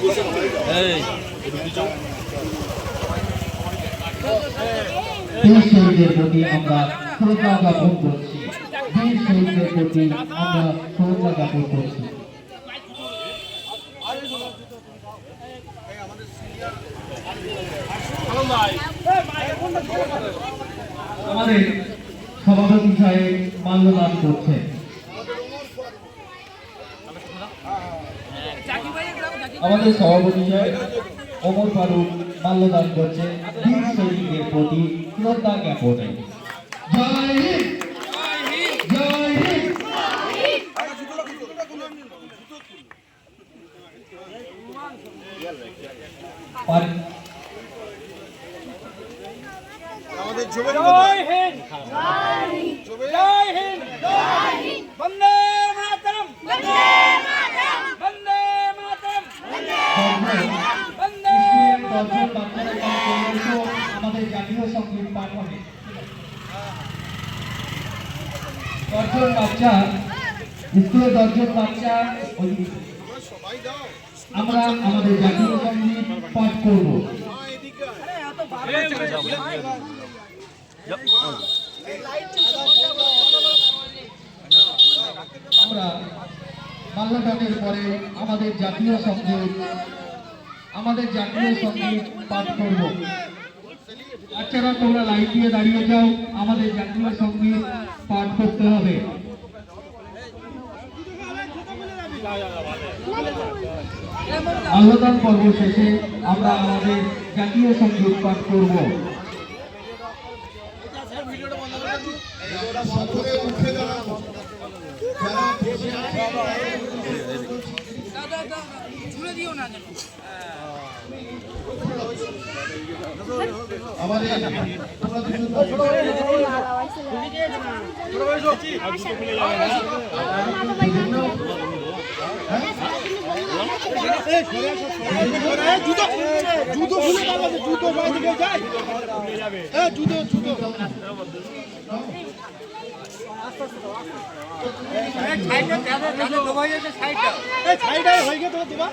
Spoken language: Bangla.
দেশ শহীদদের প্রতি আমরা শ্রদ্ধা জ্ঞাপন করছি। দেশ শহীদদের প্রতি আমরা শ্রদ্ধা জ্ঞাপন করছি। আমাদের সভাপতি সাহেব মাল্যদান করছে। আমাদের সভাপতি সাহেব ওমর ফারুক মাল্যদান করছে বীর শহীদদের প্রতি শ্রদ্ধা জ্ঞাপনে। জয় হিন্দ, জয় হিন্দ। আমাদের জয় হিন্দ, জয় হিন্দ, জয় হিন্দ, বন্দে মাতরম, বন্দে মাতরম, বন্দে মাতরম, বন্দে মাতরম। আমাদের জাতীয় সঙ্গীত পাঠ হবে। দশজন বাচ্চা, স্কুলের 10 জন বাচ্চা আমরা আমাদের জাতীয় সঙ্গীত পাঠ করব। আমরা মাল্যদানের পরে আমাদের জাতীয় সঙ্গীত পাঠ করব। বাচ্চারা তোমরা লাইন দিয়ে দাঁড়িয়ে যাও, আমাদের জাতীয় সঙ্গীত পাঠ করতে হবে। মাল্যদান পর্ব শেষে আমরা আমাদের জাতীয় সঙ্গীত পাঠ করব। জুতো খুলে যাবে, জুতো বাইরে যায়, জুতো জুতো সাইড হয়ে গেছে তোমার।